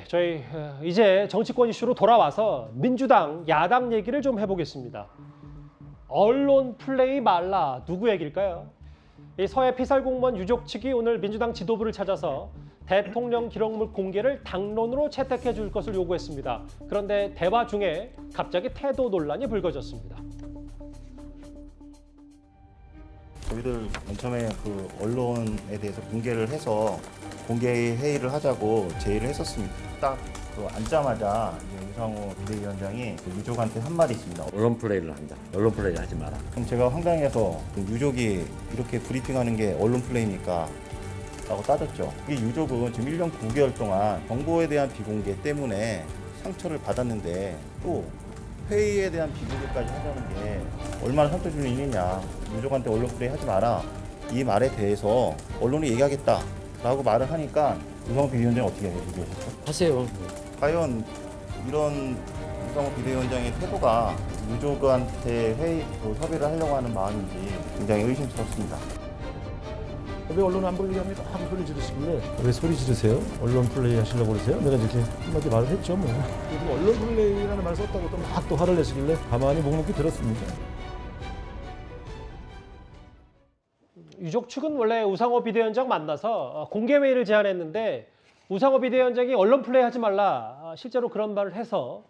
저희 이제 정치권 이슈로 돌아와서 민주당 야당 얘기를 좀 해보겠습니다. 언론 플레이 말라, 누구 얘기일까요? 이 서해 피살 공무원 유족 측이 오늘 민주당 지도부를 찾아서 대통령 기록물 공개를 당론으로 채택해 줄 것을 요구했습니다. 그런데 대화 중에 갑자기 태도 논란이 불거졌습니다. 저희들 맨 처음에 그 언론에 대해서 공개를 해서 공개 회의를 하자고 제의를 했었습니다. 딱 그 앉자마자 우상호 비대위원장이 그 유족한테 한 말이 있습니다. 언론 플레이를 한다. 언론 플레이 하지 마라. 그럼 제가 황당해서 그 유족이 이렇게 브리핑하는 게 언론 플레이니까 라고 따졌죠. 이 유족은 지금 1년 9개월 동안 정보에 대한 비공개 때문에 상처를 받았는데 또 회의에 대한 비공개까지 하자는 게 얼마나 상처 주는 일이냐. 유족한테 언론 플레이 하지 마라. 이 말에 대해서 언론이 얘기하겠다라고 말을 하니까 우상호 비대위원장이 어떻게 얘기하셨죠? 하세요. 과연 이런 우상호 비대위원장의 태도가 유족한테 협의를 하려고 하는 마음인지 굉장히 의심스럽습니다. 왜 언론 안 보이게 합니까? 하고 소리 지르시길래 왜 소리 지르세요? 언론 플레이 하시려고 그러세요? 내가 이렇게 한마디 말을 했죠 뭐. 그리고 언론 플레이라는 말을 썼다고 또 막 또 화를 내시길래 가만히 묵묵히 들었습니다. 유족 측은 원래 우상호 비대위원장 만나서 공개 회의를 제안했는데 우상호 비대위원장이 언론 플레이 하지 말라, 실제로 그런 말을 해서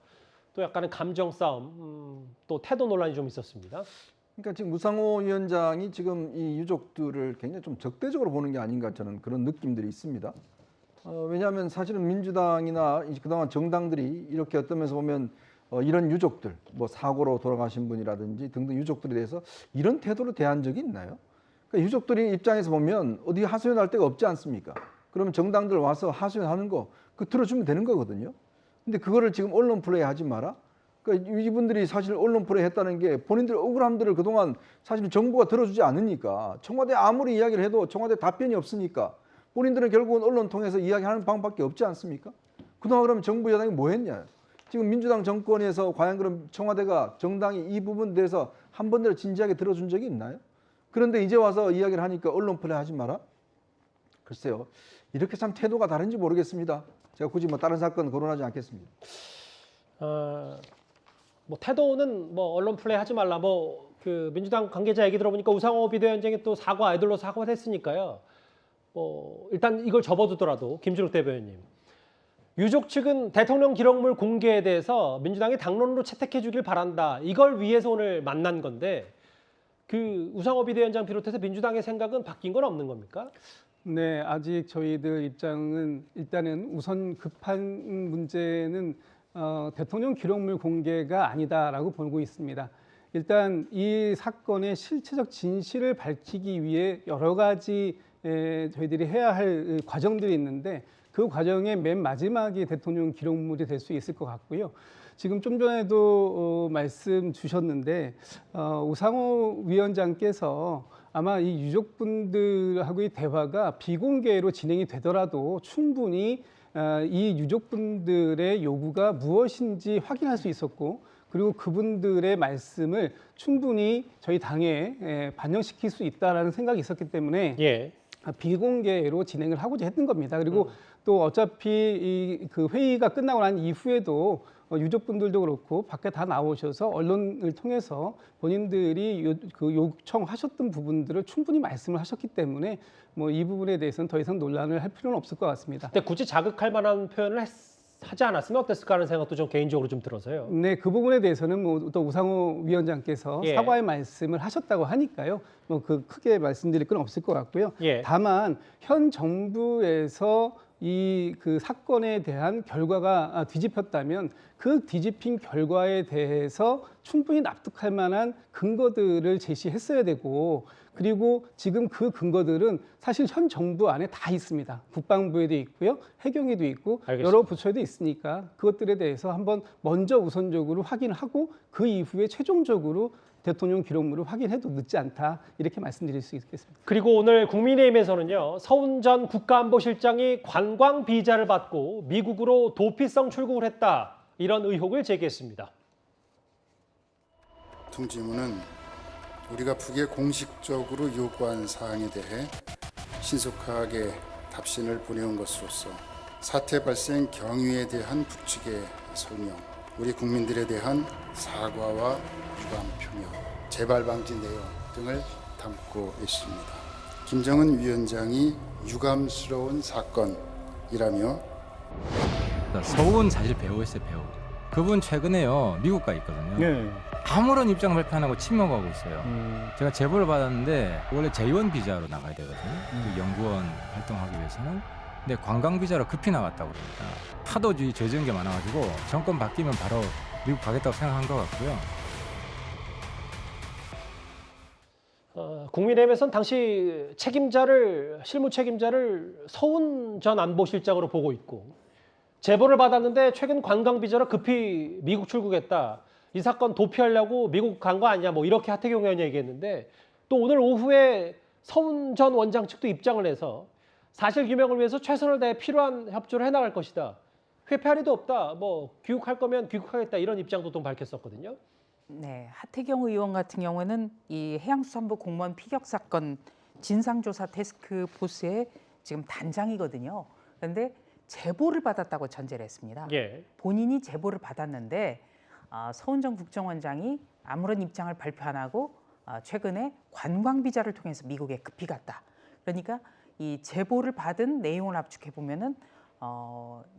또 약간의 감정 싸움, 또 태도 논란이 좀 있었습니다. 그러니까 지금 우상호 위원장이 지금 이 유족들을 굉장히 좀 적대적으로 보는 게 아닌가 저는 그런 느낌들이 있습니다. 왜냐하면 사실은 민주당이나 그동안 정당들이 이렇게 어떤 면에서 보면 이런 유족들, 뭐 사고로 돌아가신 분이라든지 등등 유족들에 대해서 이런 태도로 대한 적이 있나요? 그러니까 유족들이 입장에서 보면 어디 하소연할 데가 없지 않습니까? 그러면 정당들 와서 하소연하는 거 그 들어주면 되는 거거든요. 근데 그거를 지금 언론 플레이 하지 마라. 그러니까 이분들이 사실 언론 플레이 했다는 게 본인들 억울함들을 그동안 사실 정부가 들어주지 않으니까 청와대 아무리 이야기를 해도 청와대 답변이 없으니까 본인들은 결국은 언론 통해서 이야기하는 방법밖에 없지 않습니까? 그동안 그러면 정부 여당이 뭐 했냐? 지금 민주당 정권에서 과연 그럼 청와대가 정당이 이 부분에 대해서 한 번도 진지하게 들어준 적이 있나요? 그런데 이제 와서 이야기를 하니까 언론 플레이 하지 마라? 글쎄요. 이렇게 참 태도가 다른지 모르겠습니다. 제가 굳이 뭐 다른 사건 거론하지 않겠습니다. 뭐 태도는 뭐 언론 플레이 하지 말라, 뭐 그 민주당 관계자 얘기 들어보니까 우상호 비대위원장이 또 애들로 사과를 했으니까요. 뭐 일단 이걸 접어두더라도 김준욱 대변인님, 유족 측은 대통령 기록물 공개에 대해서 민주당이 당론으로 채택해 주길 바란다, 이걸 위해서 오늘 만난 건데 그 우상호 비대위원장 비롯해서 민주당의 생각은 바뀐 건 없는 겁니까? 네, 아직 저희들 입장은 일단은 우선 급한 문제는 대통령 기록물 공개가 아니다라고 보고 있습니다. 일단 이 사건의 실체적 진실을 밝히기 위해 여러 가지 저희들이 해야 할 과정들이 있는데 그 과정의 맨 마지막이 대통령 기록물이 될 수 있을 것 같고요. 지금 좀 전에도 말씀 주셨는데 우상호 위원장께서 아마 이 유족분들하고의 대화가 비공개로 진행이 되더라도 충분히 이 유족분들의 요구가 무엇인지 확인할 수 있었고, 그리고 그분들의 말씀을 충분히 저희 당에 반영시킬 수 있다라는 생각이 있었기 때문에 비공개로 진행을 하고자 했던 겁니다. 그리고 또 어차피 그 회의가 끝나고 난 이후에도 유족분들도 그렇고 밖에 다 나오셔서 언론을 통해서 본인들이 요청하셨던 부분들을 충분히 말씀을 하셨기 때문에 뭐 이 부분에 대해서는 더 이상 논란을 할 필요는 없을 것 같습니다. 근데 굳이 자극할 만한 표현을 하지 않았으면 어땠을까 하는 생각도 좀 개인적으로 좀 들어서요. 네, 그 부분에 대해서는 뭐 또 우상호 위원장께서 사과의 말씀을 하셨다고 하니까요. 뭐 그 크게 말씀드릴 건 없을 것 같고요. 다만 현 정부에서 그 사건에 대한 결과가 뒤집혔다면 그 뒤집힌 결과에 대해서 충분히 납득할 만한 근거들을 제시했어야 되고, 그리고 지금 그 근거들은 사실 현 정부 안에 다 있습니다. 국방부에도 있고요, 해경에도 있고 여러 부처에도 있으니까 그것들에 대해서 한번 먼저 우선적으로 확인하고 그 이후에 최종적으로 대통령 기록물을 확인해도 늦지 않다, 이렇게 말씀드릴 수 있겠습니다. 그리고 오늘 국민의힘에서는요, 서훈 전 국가안보실장이 관광 비자를 받고 미국으로 도피성 출국을 했다, 이런 의혹을 제기했습니다. 통지문은 우리가 북에 공식적으로 요구한 사항에 대해 신속하게 답신을 보내온 것으로서 사태 발생 경위에 대한 북측의 설명, 우리 국민들에 대한 사과와 유감 표명, 재발 방지 내용 등을 담고 있습니다. 김정은 위원장이 유감스러운 사건이라며 서훈 사실 배우였어요, 배우. 그분 최근에요 미국 가 있거든요. 네. 아무런 입장 발표 안 하고 침묵하고 있어요. 제가 제보를 받았는데 원래 제1 비자로 나가야 되거든요. 그 연구원 활동하기 위해서는. 근데 관광 비자로 급히 나갔다고 그럽니다. 파도주의 저지른 게 많아가지고 정권 바뀌면 바로 미국 가겠다고 생각한 것 같고요. 국민의힘에서는 당시 실무 책임자를 서훈 전 안보실장으로 보고 있고 제보를 받았는데 최근 관광 비자로 급히 미국 출국했다. 이 사건 도피하려고 미국 간 거 아니냐 뭐 이렇게 하태경 의원이 얘기했는데 또 오늘 오후에 서훈 전 원장 측도 입장을 내서 사실 규명을 위해서 최선을 다해 필요한 협조를 해나갈 것이다. 회피할 리도 없다. 뭐 귀국할 거면 귀국하겠다 이런 입장도 또 밝혔었거든요. 네, 하태경 의원 같은 경우는 이 해양수산부 공무원 피격 사건 진상조사 태스크 포스의 지금 단장이거든요. 그런데 제보를 받았다고 전제를 했습니다. 예. 본인이 제보를 받았는데 서훈 전 국정원장이 아무런 입장을 발표 안 하고 최근에 관광 비자를 통해서 미국에 급히 갔다. 그러니까 이 제보를 받은 내용을 압축해 보면은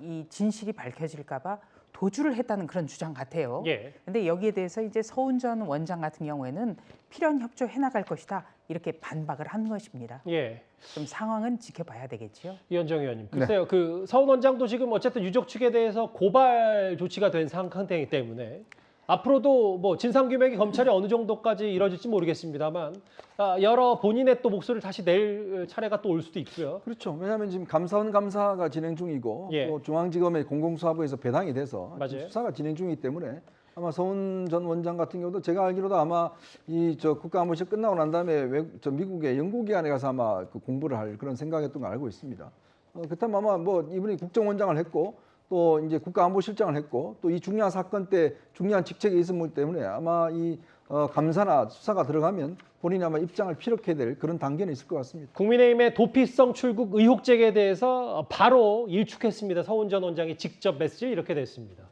이 진실이 밝혀질까봐 도주를 했다는 그런 주장 같아요. 예. 근데 여기에 대해서 이제 서훈 전 원장 같은 경우에는 필요한 협조해 나갈 것이다 이렇게 반박을 한 것입니다. 예. 좀 상황은 지켜봐야 되겠죠. 이현정 의원님. 글쎄요. 그 서훈 원장도 지금 어쨌든 유족 측에 대해서 고발 조치가 된 상태이기 때문에 앞으로도 뭐 진상규명이 검찰이 어느 정도까지 이뤄질지 모르겠습니다만 여러 본인의 또 목소리를 다시 낼 차례가 또 올 수도 있고요. 그렇죠. 왜냐하면 지금 감사원 감사가 진행 중이고 예. 또 중앙지검의 공공수사부에서 배당이 돼서 맞아요. 수사가 진행 중이기 때문에 아마 서훈 전 원장 같은 경우도 제가 알기로도 아마 이 국가안보실 끝나고 난 다음에 미국의 연구기관에 가서 아마 그 공부를 할 그런 생각이었던 걸 알고 있습니다. 그렇다면 아마 뭐 이분이 국정원장을 했고 또 이제 국가안보실장을 했고 또 이 중요한 사건 때 중요한 직책에 있었기 때문에 아마 이 감사나 수사가 들어가면 본인이 아마 입장을 피력해야 될 그런 단계는 있을 것 같습니다. 국민의힘의 도피성 출국 의혹 제기에 대해서 바로 일축했습니다. 서훈 전 원장이 직접 메시지를 이렇게 냈습니다.